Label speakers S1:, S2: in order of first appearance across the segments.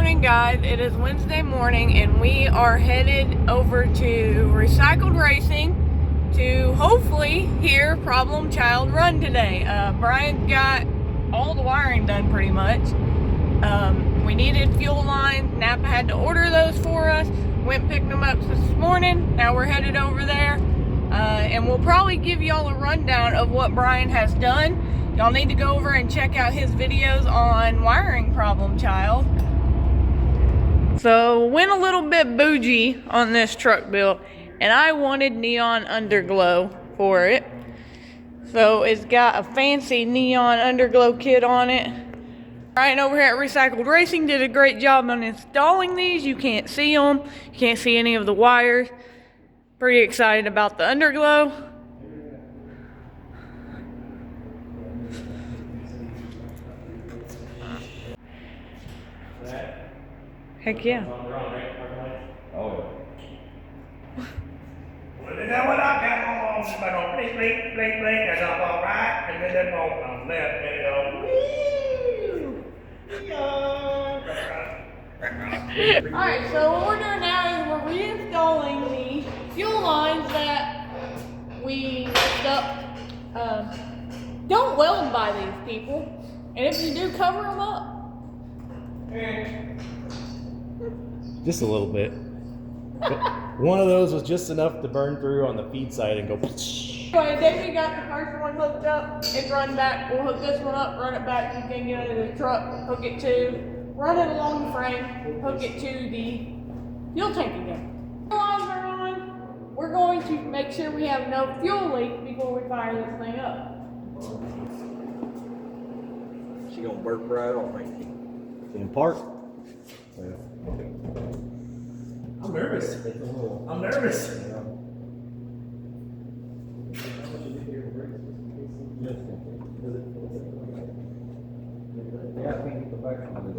S1: morning, guys. It is Wednesday morning and we are headed over to Recycled Racing to hopefully hear Problem Child run today. Brian got all the wiring done pretty much. We needed fuel lines. Napa had to order those for us. Went and picked them up this morning. Now we're headed over there. And we'll probably give y'all a rundown of what Brian has done. Y'all need to go over and check out his videos on wiring Problem Child. So went a little bit bougie on this truck build, and I wanted neon underglow for it. So it's got a fancy neon underglow kit on it. Brian over here at Recycled Racing did a great job on installing these. You can't see them. You can't see any of the wires. Pretty excited about the underglow. Heck yeah.
S2: Oh. Well, you know what I got on? But on blink, and I'm all right, and then on left, and
S1: Alright, so what we're doing now is we're reinstalling the fuel lines that we messed up. Don't weld by these people, and if you do, cover them up.
S3: Just a little bit. But one of those was just enough to burn through on the feed side and go.
S1: Anyway, Davey got the first one hooked up. It's run back. We'll hook this one up, run it back. You can get it in the truck, hook it to, run it along the frame, hook it to the fuel tank again. Fuel lines are on. We're going to make sure we have no fuel leak before we fire this thing up.
S4: She gonna burp right off, ain't she?
S3: In part.
S2: I'm nervous. I'm nervous.
S4: Yeah, I think get the back on it.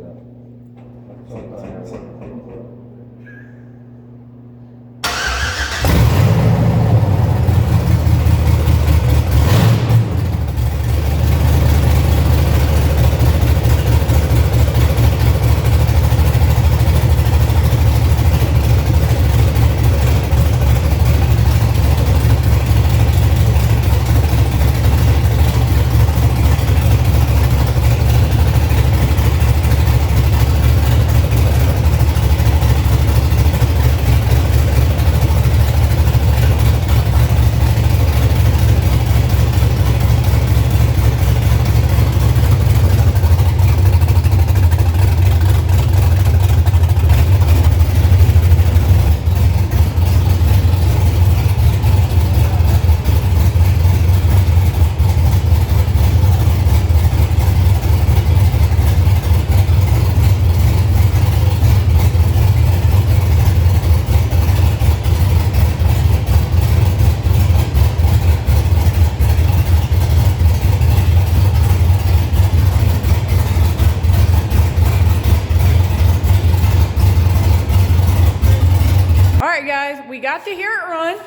S1: We got to hear it run,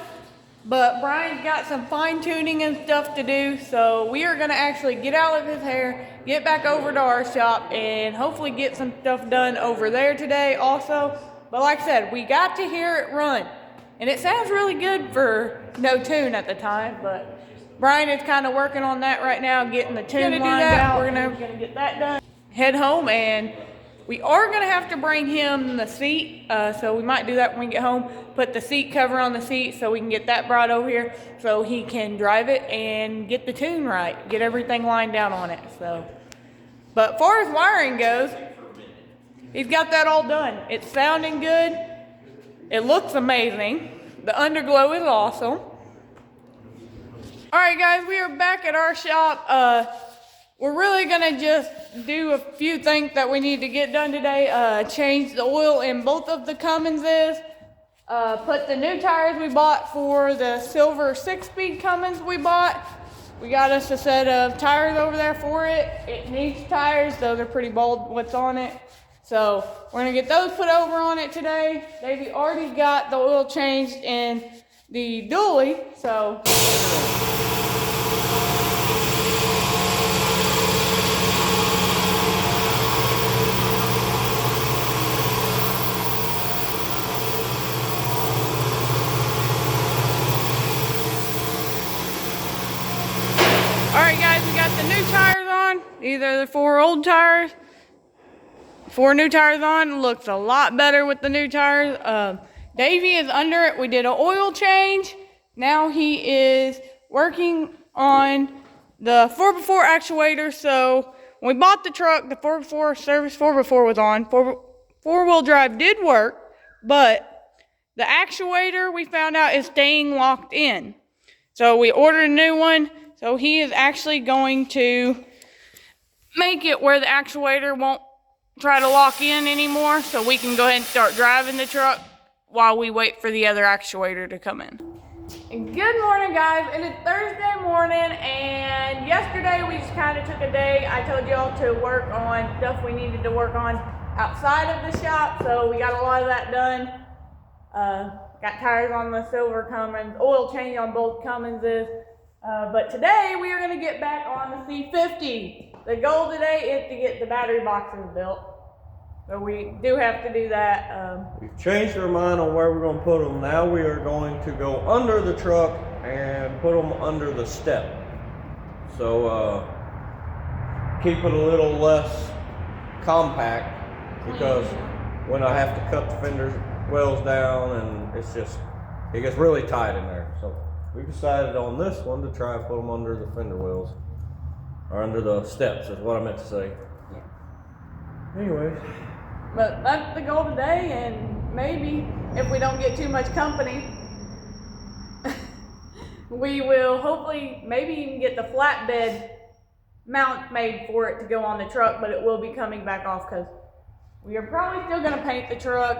S1: but Brian's got some fine tuning and stuff to do, so we are going to actually get out of his hair, get back over to our shop, and hopefully get some stuff done over there today also. But like I said, we got to hear it run, and it sounds really good for no tune at the time, but Brian is kind of working on that right now, getting the tune lined out. We're going to get that done, head home, and we are going to have to bring him the seat, so we might do that when we get home. Put the seat cover on the seat so we can get that brought over here so he can drive it and get the tune right, get everything lined down on it. So, but as far as wiring goes, he's got that all done. It's sounding good. It looks amazing. The underglow is awesome. All right, guys, we are back at our shop. We're really gonna just do a few things that we need to get done today. Change the oil in both of the Cumminses. Put the new tires we bought for the silver 6-speed Cummins we bought. We got us a set of tires over there for it. It needs tires. Those are pretty bold what's on it. So we're gonna get those put over on it today. They've already got the oil changed in the dually, so. These are the 4 old tires. 4 new tires on. Looks a lot better with the new tires. Davey is under it. We did an oil change. Now he is working on the 4x4 actuator. So when we bought the truck, the 4x4 service 4x4 was on. Four-wheel drive did work, but the actuator we found out is staying locked in. So we ordered a new one. So he is actually going to make it where the actuator won't try to lock in anymore, so we can go ahead and start driving the truck while we wait for the other actuator to come in. And good morning, guys. It is Thursday morning, and yesterday we just kind of took a day. I told y'all to work on stuff we needed to work on outside of the shop, so we got a lot of that done. Got tires on the silver Cummins, oil change on both Cumminses. But today we are going to get back on the C50. The goal today is to get the battery boxes built. So we do have to do that.
S4: We've changed our mind on where we're going to put them. Now we are going to go under the truck and put them under the step. So keep it a little less compact, because when I have to cut the fender wells down, and it gets really tight in there. So we decided on this one to try and put them under the fender wells, or under the steps is what I meant to say. Yeah. Anyways.
S1: But that's the goal today, and maybe if we don't get too much company, we will hopefully maybe even get the flatbed mount made for it to go on the truck, but it will be coming back off because we are probably still going to paint the truck.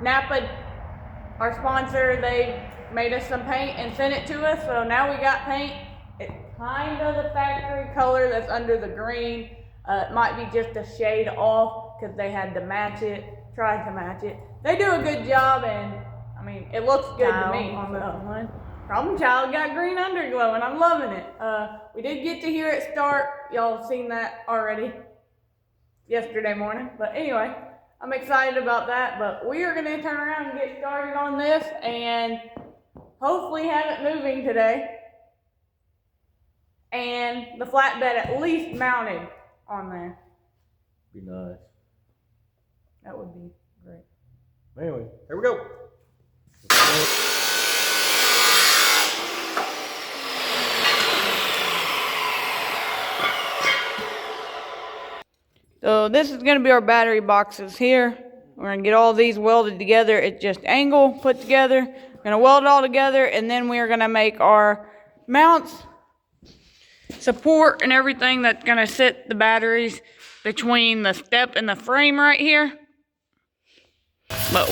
S1: Napa, our sponsor, they made us some paint and sent it to us, so now we got paint. It's kind of the factory color that's under the green. It might be just a shade off because they had to match it, tried to match it. They do a good job, and I mean, it looks good to me. On the one. Problem Child got green underglow, and I'm loving it. We did get to hear it start. Y'all seen that already yesterday morning. But anyway, I'm excited about that. But we are going to turn around and get started on this and hopefully have it moving today. And the flatbed at least mounted on there.
S4: Be nice.
S1: That would be great.
S4: Anyway, here we go.
S1: So this is going to be our battery boxes here. We're going to get all these welded together. It's just angle put together. We're going to weld it all together, and then we are going to make our mounts, support, and everything that's going to sit the batteries between the step and the frame right here. But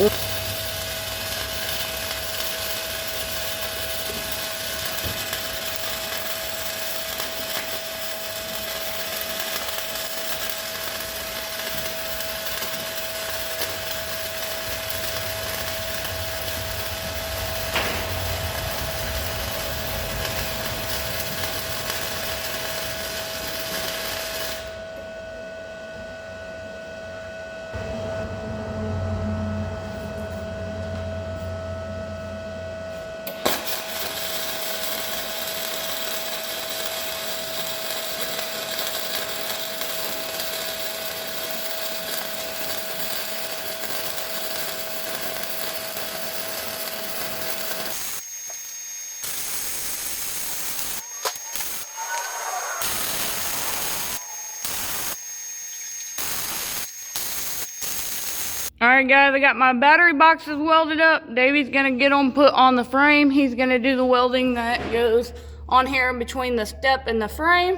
S1: alright guys, I got my battery boxes welded up. Davey's gonna get them put on the frame. He's gonna do the welding that goes on here in between the step and the frame.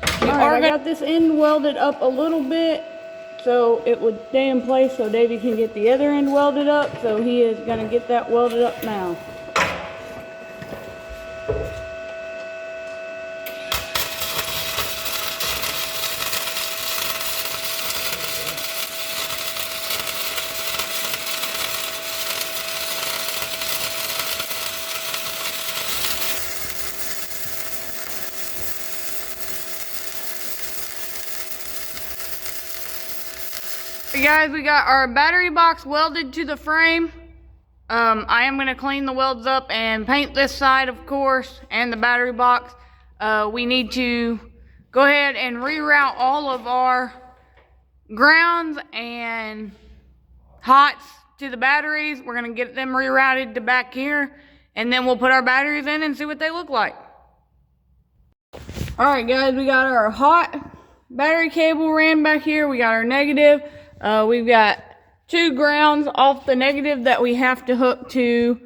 S1: I got this end welded up a little bit so it would stay in place so Davey can get the other end welded up. So he is gonna get that welded up now. Hey guys, we got our battery box welded to the frame. I am going to clean the welds up and paint this side, of course, and the battery box. We need to go ahead and reroute all of our grounds and hots to the batteries. We're gonna get them rerouted to back here, and then we'll put our batteries in and see what they look like. All right, guys, we got our hot battery cable ran back here. We got our negative. We've got 2 grounds off the negative that we have to hook to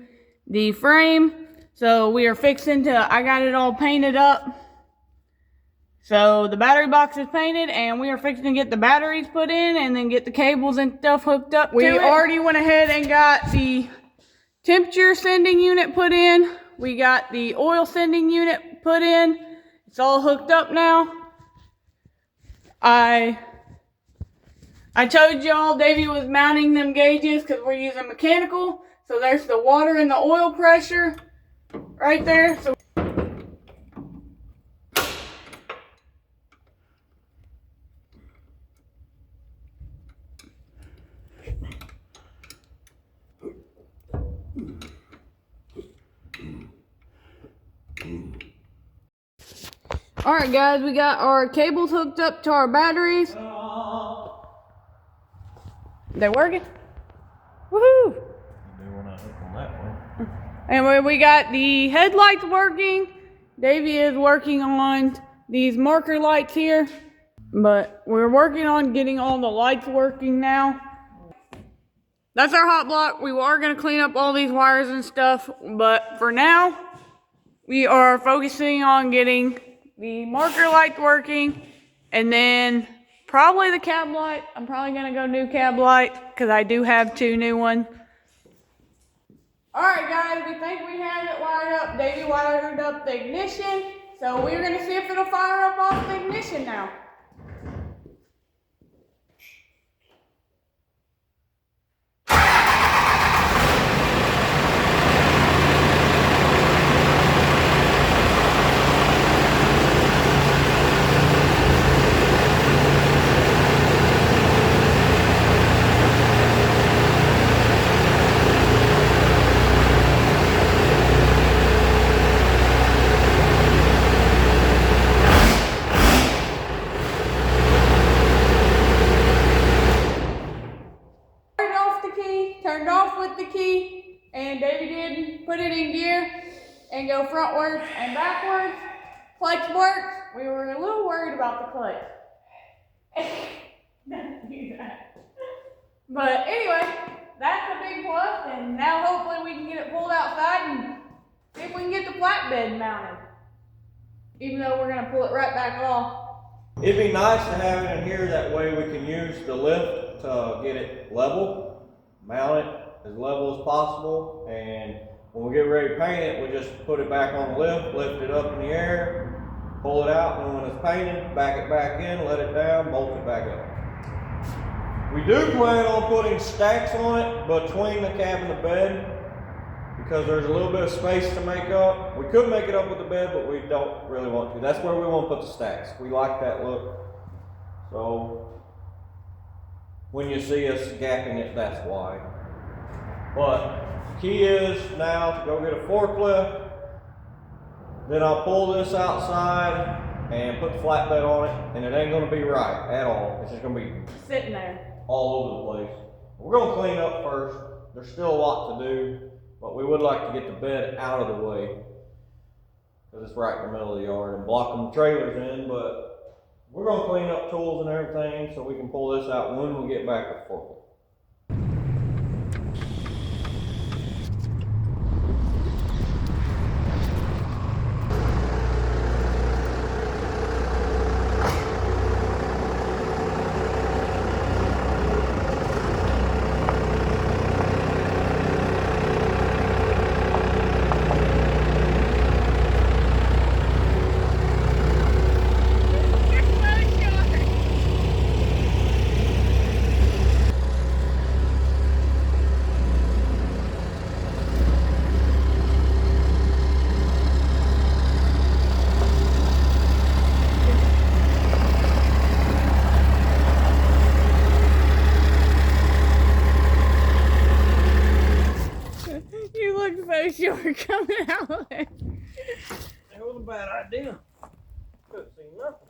S1: the frame. So we are fixing to, I got it all painted up. So the battery box is painted, and we are fixing to get the batteries put in and then get the cables and stuff hooked up to it. We already went ahead and got the temperature sending unit put in. We got the oil sending unit put in. It's all hooked up now. I told y'all Davey was mounting them gauges because we're using mechanical. So there's the water and the oil pressure right there. So alright, guys, we got our cables hooked up to our batteries. They working? Woohoo! And we got the headlights working. Davey is working on these marker lights here, but we're working on getting all the lights working now. That's our hot block. We are going to clean up all these wires and stuff, but for now, we are focusing on getting the marker lights working, and then probably the cab light. I'm probably going to go new cab light because I do have 2 new ones. Alright, guys, we think we have it wired up. Davey wired up the ignition, so we're going to see if it'll fire up off the ignition now. Turned off with the key, and Davey did put it in gear and go frontwards and backwards. Clutch works. We were a little worried about the clutch. Don't do that. But anyway, that's a big plus, and now hopefully we can get it pulled outside and see if we can get the flatbed mounted. Even though we're going to pull it right back off.
S4: It'd be nice to have it in here, that way we can use the lift to get it level. Mount it as level as possible, and when we get ready to paint it, we just put it back on the lift it up in the air, pull it out, and when it's painted, back it back in, let it down, bolt it back up. We do plan on putting stacks on it between the cab and the bed, because there's a little bit of space to make up. We could make it up with the bed, but we don't really want to. That's where we want to put the stacks. We like that look. So when you see us gapping it, that's why. But key is now to go get a forklift. Then I'll pull this outside and put the flatbed on it, and it ain't gonna be right at all. It's just gonna be
S1: Sitting there.
S4: all over the place. We're gonna clean up first. There's still a lot to do, but we would like to get the bed out of the way, because it's right in the middle of the yard and blocking the trailers in. But we're gonna clean up tools and everything so we can pull this out when we get back to forklift.
S1: You're coming out.
S4: It was a bad idea. Couldn't see nothing.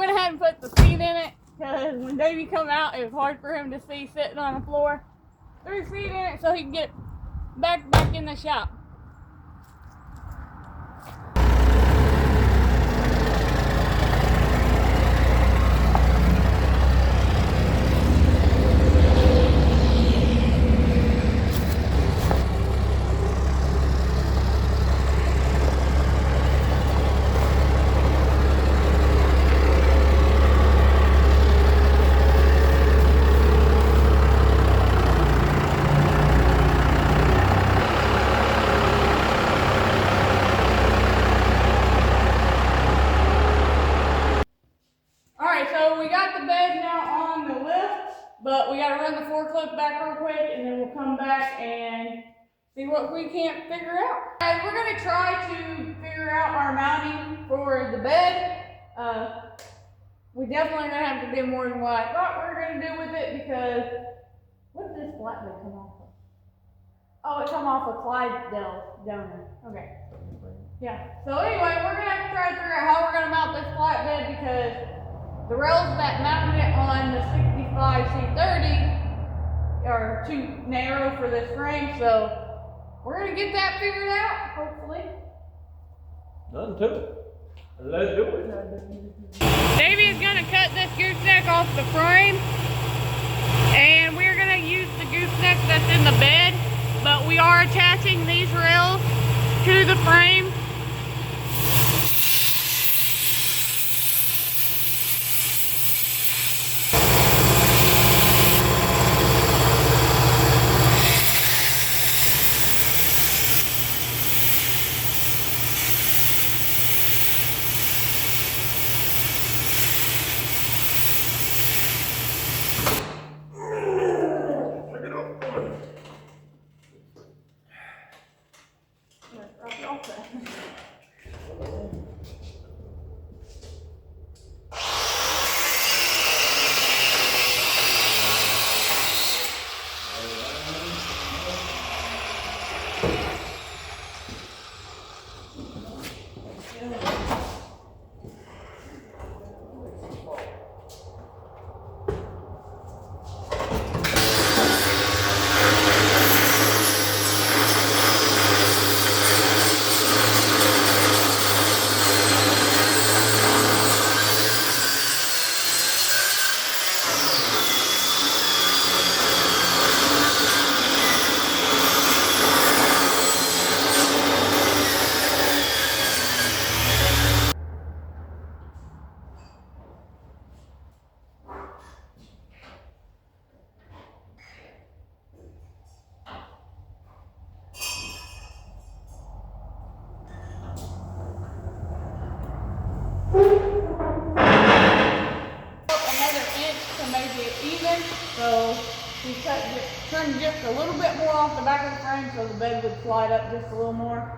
S1: went ahead and put the seat in it because when Davey come out, it was hard for him to see sitting on the floor. Threw the seat in it so he can get back in the shop. But we gotta run the forklift back real quick and then we'll come back and see what we can't figure out. Guys, we're gonna try to figure out our mounting for the bed. We definitely gonna have to do more than what I thought we were gonna do with it because, what did this flatbed come off of? Oh, it come off of Clydesdale down there. Okay. Yeah. So anyway, we're gonna have to try to figure out how we're gonna mount this flatbed because the rails that mounted it on the C50 are too narrow for this frame, so we're gonna get that figured out, hopefully.
S4: Nothing to it. Let's do it.
S1: Davey is gonna cut this gooseneck off the frame, and we're gonna use the gooseneck that's in the bed, but we are attaching these rails to the frame. So we trimmed just a little bit more off the back of the frame so the bed would slide up just a little more.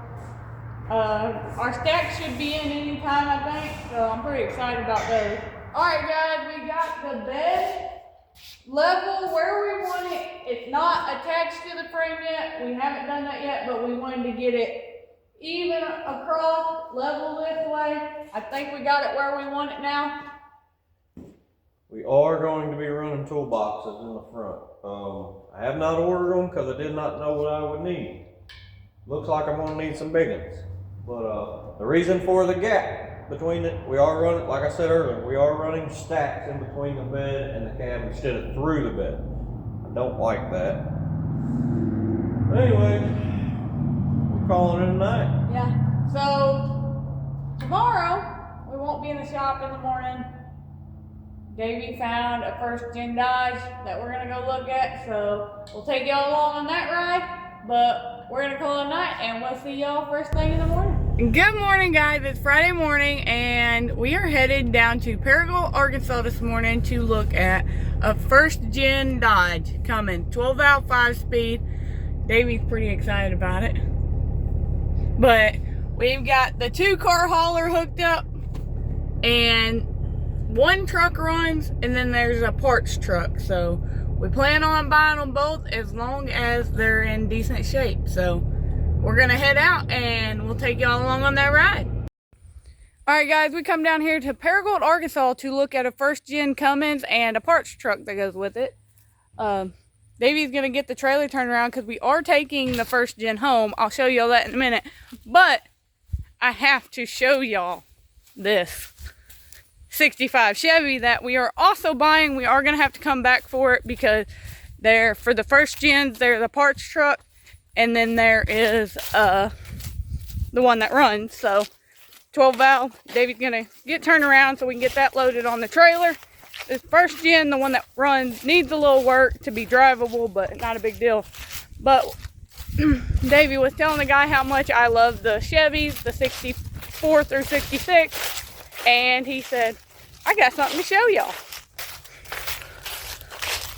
S1: Our stacks should be in any time, I think, so I'm pretty excited about those. Alright guys, we got the bed level where we want it. It's not attached to the frame yet. We haven't done that yet, but we wanted to get it even across, level this way. I think we got it where we want it now.
S4: We are going to be running toolboxes in the front. I have not ordered them because I did not know what I would need. Looks like I'm going to need some big ones. But the reason for the gap between it, we are running, like I said earlier, we are running stacks in between the bed and the cab instead of through the bed. I don't like that. Anyway, we're calling it a night.
S1: Yeah, so tomorrow we won't be in the shop in the morning. Davey found a first-gen Dodge that we're gonna go look at, so we'll take y'all along on that ride, but we're gonna call it a night and we'll see y'all first thing in the morning. Good morning guys, it's Friday morning and we are headed down to Paragould, Arkansas this morning to look at a first-gen Dodge coming, 12-valve 5-speed. Davey's pretty excited about it. But we've got the 2-car hauler hooked up and 1 truck runs, and then there's a parts truck. So we plan on buying them both as long as they're in decent shape. So we're gonna head out and we'll take y'all along on that ride. All right, guys, we come down here to Paragould, Arkansas to look at a first-gen Cummins and a parts truck that goes with it. Davey's going to get the trailer turned around because we are taking the first-gen home. I'll show you all that in a minute. But I have to show y'all this 65 Chevy that we are also buying. We are going to have to come back for it because they're, for the first gens, they're the parts truck. And then there is the one that runs. So 12 valve. Davey's gonna get turned around so we can get that loaded on the trailer. This first gen, the one that runs, needs a little work to be drivable, but not a big deal. But Davey was telling the guy how much I love the Chevys, the 64 through 66, and he said, I got something to show y'all.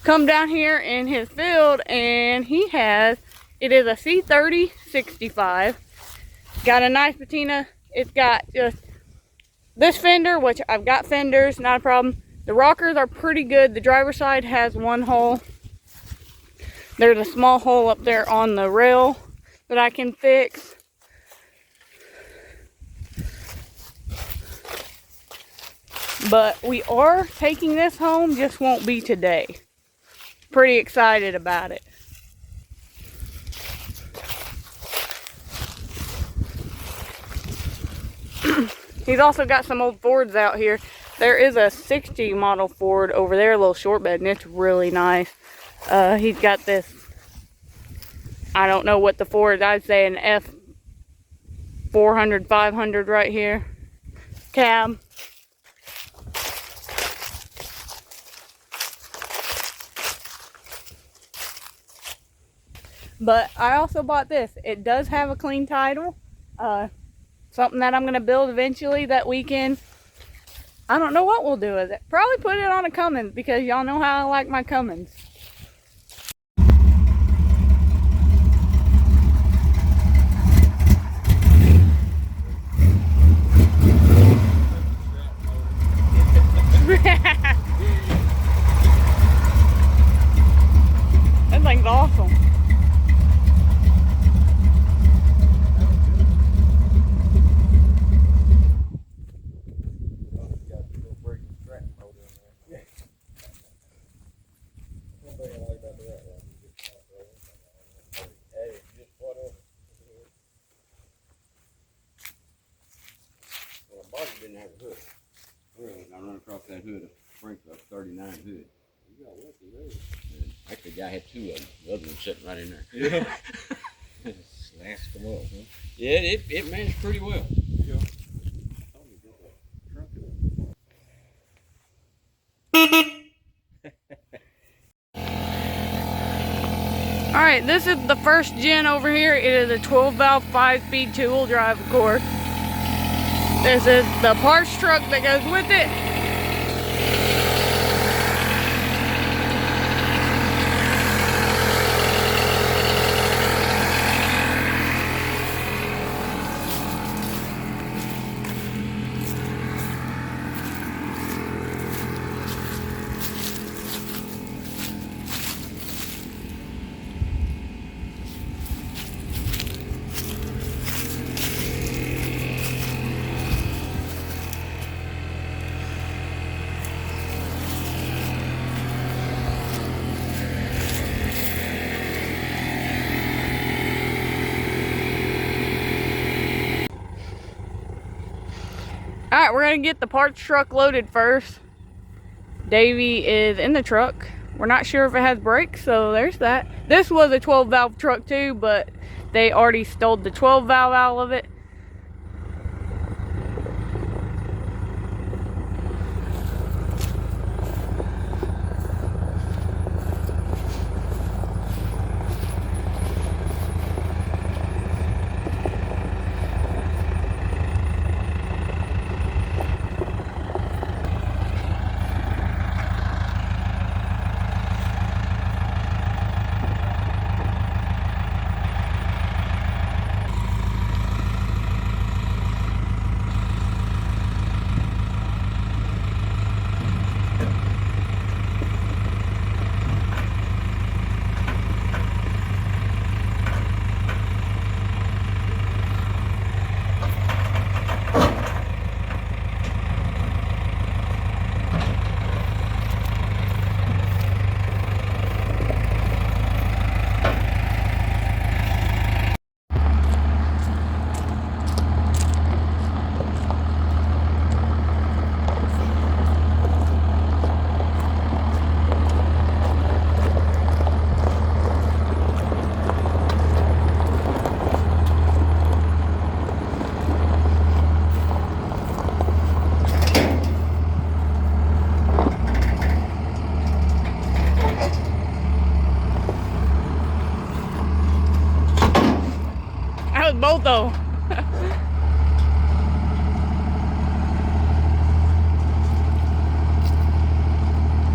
S1: Come down here in his field, and he has, it is a C30 65. Got a nice patina. It's got just this fender, which I've got fenders, not a problem. The rockers are pretty good. The driver's side has one hole. There's a small hole up there on the rail that I can fix. But we are taking this home, just won't be today. Pretty excited about it. He's also got some old Fords out here. There is a 60 model Ford over there, a little short bed, and it's really nice. He's got this, I don't know what the Ford is, I'd say an F400, 500 right here. Cab. But I also bought this. It does have a clean title. Something that I'm going to build eventually that we can, I don't know what we'll do with it. Probably put it on a Cummins because y'all know how I like my Cummins. That thing's awesome.
S5: Didn't have a hood. Really? I run across that hood, a Sprinkler 39 hood. You got what the hood? Actually, the guy had two of them. The other one sitting right in there. Yeah. Slashed them up, huh? Yeah, it managed pretty well. Yeah.
S1: Alright, this is the first gen over here. It is a 12 valve 5-speed 2-wheel drive, of course. This is the parts truck that goes with it. Alright, we're going to get the parts truck loaded first. Davey is in the truck. We're not sure if it has brakes, so there's that. This was a 12 valve truck too, but they already stole the 12 valve out of it. both of them.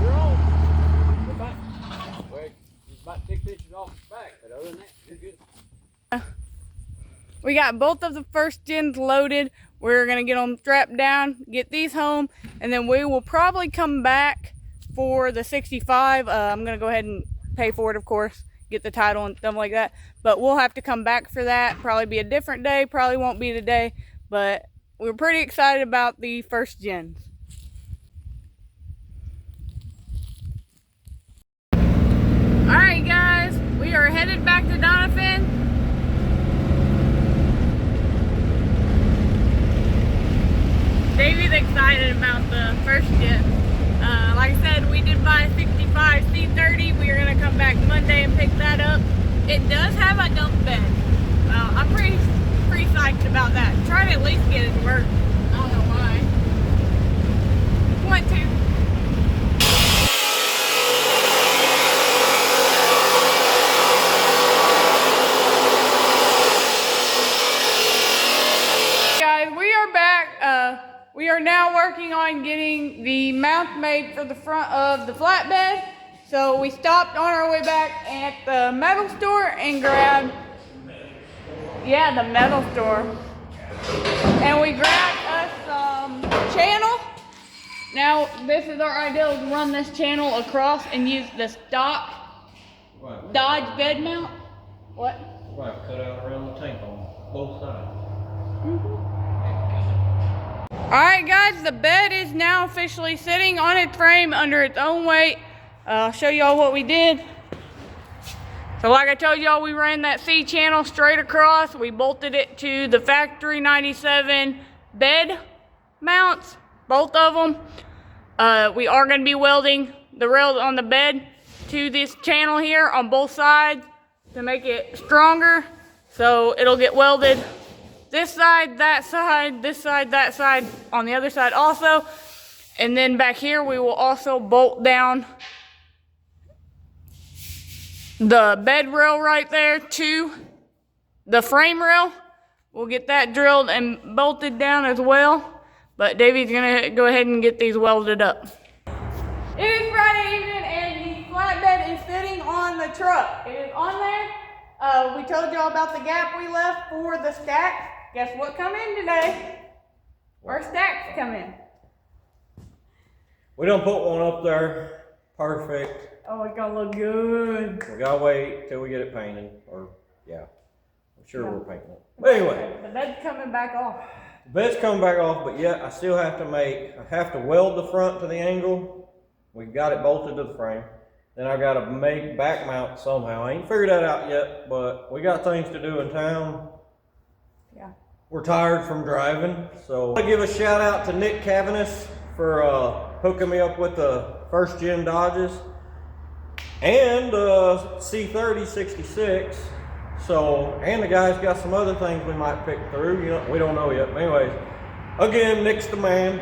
S5: You're on. Well, it's about 6 inches off the back, but other than that, you're good.
S1: We got both of the first gens loaded. We're gonna get them strapped down, get these home, and then we will probably come back for the 65. I'm gonna go ahead and pay for it, of course, get the title and stuff like that. But we'll have to come back for that. Probably be a different day, probably won't be today, but we're pretty excited about the first gens. All right, guys, we are headed back to Donovan. Davey's excited about the first gen. Like I said, we did buy a 65 C30. We are gonna come back Monday and pick that up. It does have a dump bed. I'm pretty psyched about that. Try to at least get it to work. I don't know why. Want to. Guys, we are back. We are now working on getting the mount made for the front of the flatbed. So we stopped on our way back at the metal store and grabbed, the metal store. And we grabbed us some channel. Now, this is our idea, is run this channel across and use the stock Dodge bed mount. What?
S4: Right, cut out around the tank on both sides.
S1: Alright guys, the bed is now officially sitting on its frame under its own weight. I'll show y'all what we did. So like I told y'all, we ran that C channel straight across. We bolted it to the factory 97 bed mounts, both of them. We are going to be welding the rails on the bed to this channel here on both sides to make it stronger. So it'll get welded this side, that side, this side, that side, on the other side also. And then back here, we will also bolt down the bed rail right there to the frame rail. We'll get that drilled and bolted down as well. But Davey's gonna go ahead and get these welded up. It is Friday evening and the flatbed is sitting on the truck. It is on there. We told y'all about the gap we left for the stacks. Guess what come in today? Our stacks come in.
S4: We don't put one up there. Perfect.
S1: Oh, it's gonna look good.
S4: We gotta wait till we get it painted. I'm sure we're painting it. But anyway.
S1: The bed's coming back off.
S4: The bed's coming back off, but yet I still have to weld the front to the angle. We got it bolted to the frame. Then I gotta make back mount somehow. I ain't figured that out yet, but we got things to do in town.
S1: Yeah.
S4: We're tired from driving, so I want to give a shout out to Nick Cavanis for hooking me up with the first gen Dodges and C30 66. So, and the guy's got some other things we might pick through. You know, we don't know yet. But anyways, again, Nick's the man.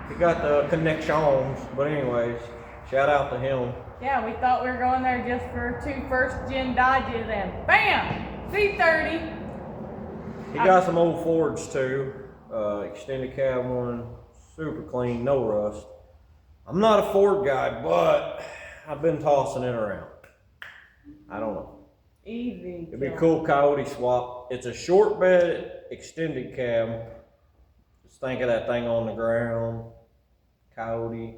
S4: He got the connections. But anyways, shout out to him.
S1: Yeah, we thought we were going there just for 2 first gen Dodges and bam! C30.
S4: He got some old Fords too. Extended cab one, super clean, no rust. I'm not a Ford guy, but I've been tossing it around. I don't know.
S1: Easy.
S4: It'd be a cool Coyote swap. It's a short bed extended cab. Just think of that thing on the ground. Coyote.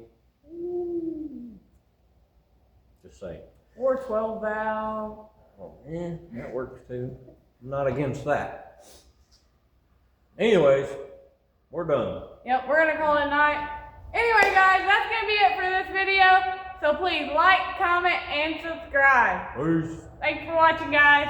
S4: Just saying.
S1: Or 12 valve.
S4: Oh, yeah, that works too. I'm not against that. Anyways, we're done.
S1: Yep, we're gonna call it a night. Anyway guys, that's gonna be it for this video. So please like, comment, and subscribe.
S4: Peace.
S1: Thanks for watching guys.